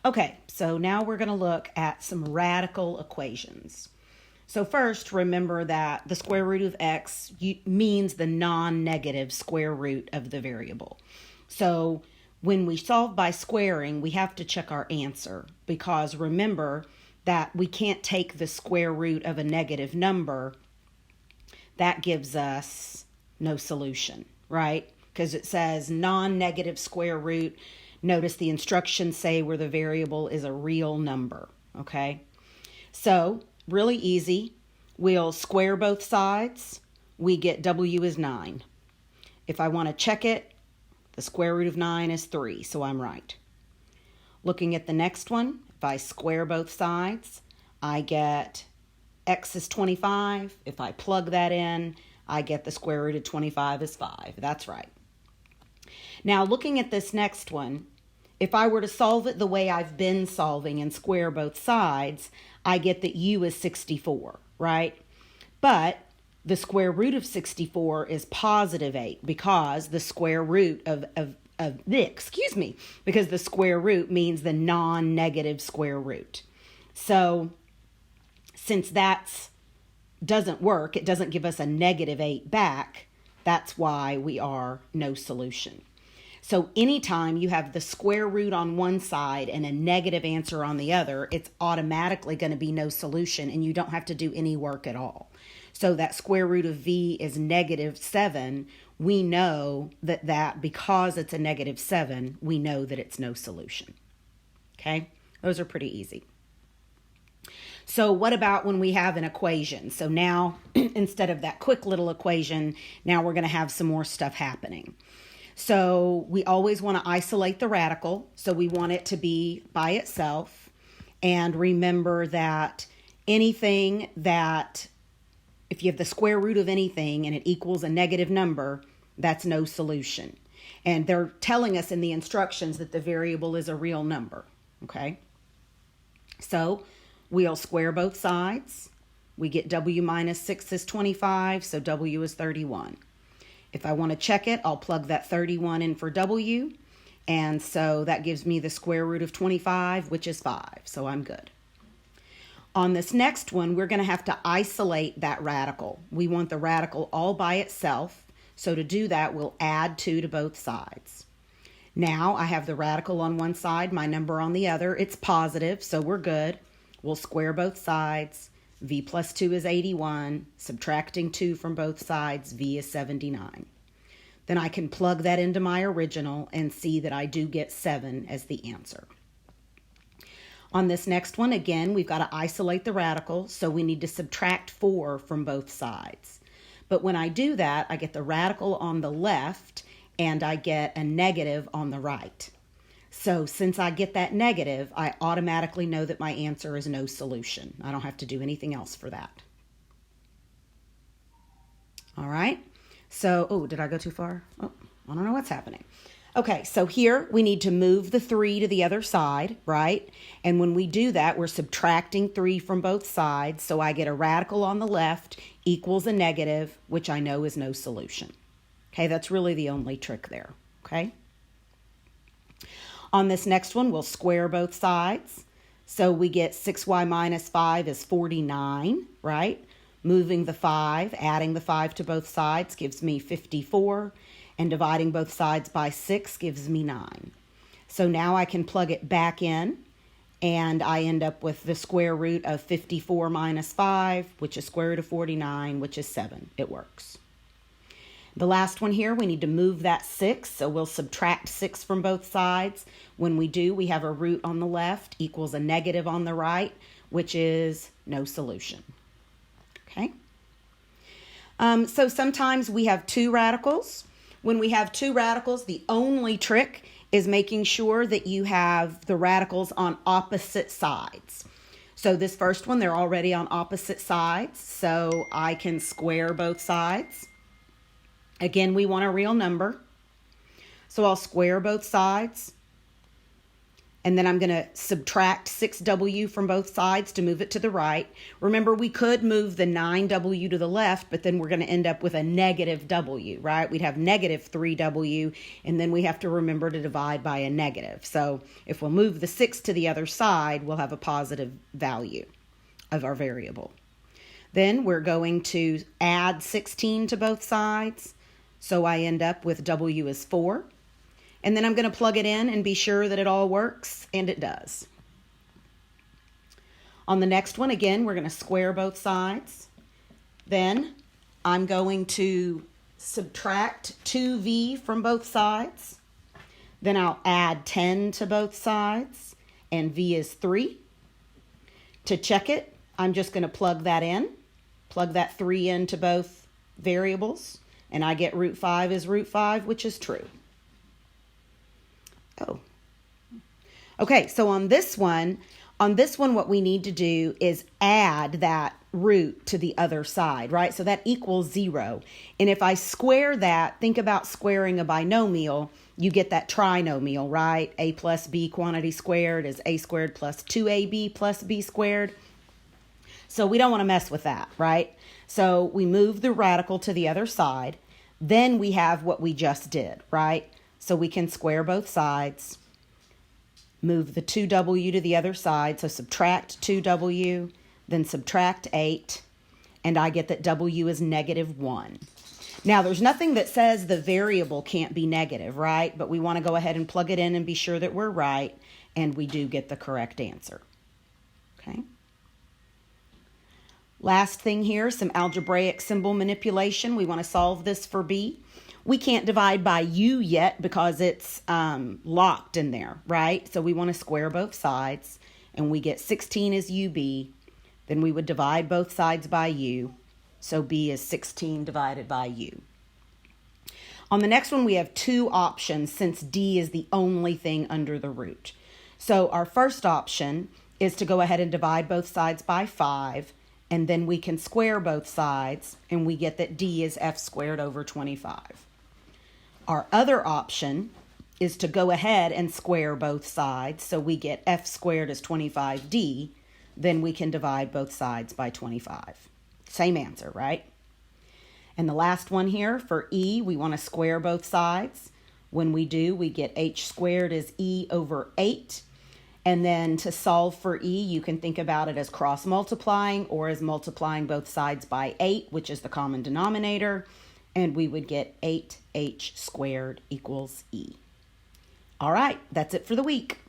Okay, so now we're going to look at some radical equations. So first, remember that the square root of x means the non-negative square root of the variable. So when we solve by squaring, we have to check our answer, because remember that we can't take the square root of a negative number. That gives us no solution, right? Because it says non-negative square root. Notice the instructions say where the variable is a real number, okay? So, really easy. We'll square both sides. We get w is 9. If I want to check it, the square root of 9 is 3, so I'm right. Looking at the next one, if I square both sides, I get x is 25. If I plug that in, I get the square root of 25 is 5. That's right. Now, looking at this next one, if I were to solve it the way I've been solving and square both sides, I get that u is 64, right? But the square root of 64 is positive 8 because the square root because the square root means the non-negative square root. So since that doesn't work, it doesn't give us a negative 8 back, that's why we are no solution. So anytime you have the square root on one side and a negative answer on the other, it's automatically going to be no solution, and you don't have to do any work at all. So that square root of v is negative 7. We know that because it's a negative 7, we know that it's no solution. Okay? Those are pretty easy. So what about when we have an equation? So now, instead of that quick little equation, now we're going to have some more stuff happening. So we always want to isolate the radical. So we want it to be by itself. And remember that anything that, if you have the square root of anything and it equals a negative number, that's no solution. And they're telling us in the instructions that the variable is a real number. Okay? So we'll square both sides. We get w minus 6 is 25, so w is 31. If I want to check it, I'll plug that 31 in for w, and so that gives me the square root of 25, which is 5, so I'm good. On this next one, we're going to have to isolate that radical. We want the radical all by itself, so to do that, we'll add 2 to both sides. Now I have the radical on one side, my number on the other. It's positive, so we're good. We'll square both sides. V plus 2 is 81. Subtracting 2 from both sides, V is 79. Then I can plug that into my original and see that I do get 7 as the answer. On this next one, again, we've got to isolate the radical, so we need to subtract 4 from both sides. But when I do that, I get the radical on the left and I get a negative on the right. So since I get that negative, I automatically know that my answer is no solution. I don't have to do anything else for that. All right. So, did I go too far? Oh, I don't know what's happening. Okay, so here we need to move the 3 to the other side, right? And when we do that, we're subtracting 3 from both sides. So I get a radical on the left equals a negative, which I know is no solution. Okay, that's really the only trick there, okay? On this next one, we'll square both sides. So we get 6y minus 5 is 49, right? Moving the 5, adding the 5 to both sides gives me 54. And dividing both sides by 6 gives me 9. So now I can plug it back in. And I end up with the square root of 54 minus 5, which is square root of 49, which is 7. It works. The last one here, we need to move that 6, so we'll subtract 6 from both sides. When we do, we have a root on the left equals a negative on the right, which is no solution. Okay? So sometimes we have 2 radicals. When we have 2 radicals, the only trick is making sure that you have the radicals on opposite sides. So this first one, they're already on opposite sides, so I can square both sides. Again, we want a real number. So I'll square both sides. And then I'm going to subtract 6W from both sides to move it to the right. Remember, we could move the 9W to the left, but then we're going to end up with a negative W, right? We'd have negative 3W, and then we have to remember to divide by a negative. So if we'll move the 6 to the other side, we'll have a positive value of our variable. Then we're going to add 16 to both sides. So I end up with W is 4. And then I'm going to plug it in and be sure that it all works, and it does. On the next one, again, we're going to square both sides. Then I'm going to subtract 2V from both sides. Then I'll add 10 to both sides, and V is 3. To check it, I'm just going to plug that in. Plug that 3 into both variables, and I get root 5 is root 5, which is true. Oh. Okay, so on this one, what we need to do is add that root to the other side, right? So that equals 0. And if I square that, think about squaring a binomial, you get that trinomial, right? A plus B quantity squared is A squared plus 2AB plus B squared. So we don't want to mess with that, right? So we move the radical to the other side. Then we have what we just did, right? So we can square both sides, move the 2W to the other side, so subtract 2W, then subtract 8, and I get that W is negative 1. Now, there's nothing that says the variable can't be negative, right? But we want to go ahead and plug it in and be sure that we're right, and we do get the correct answer. Okay. Last thing here, some algebraic symbol manipulation. We want to solve this for B. We can't divide by U yet because it's locked in there, right? So we want to square both sides, and we get 16 is UB. Then we would divide both sides by U. So B is 16 divided by U. On the next one, we have two options since D is the only thing under the root. So our first option is to go ahead and divide both sides by 5, and then we can square both sides, and we get that D is F squared over 25. Our other option is to go ahead and square both sides, so we get F squared is 25D, then we can divide both sides by 25. Same answer, right? And the last one here, for E, we want to square both sides. When we do, we get H squared is E over 8. And then to solve for E, you can think about it as cross multiplying or as multiplying both sides by 8, which is the common denominator. And we would get 8H squared equals E. All right, that's it for the week.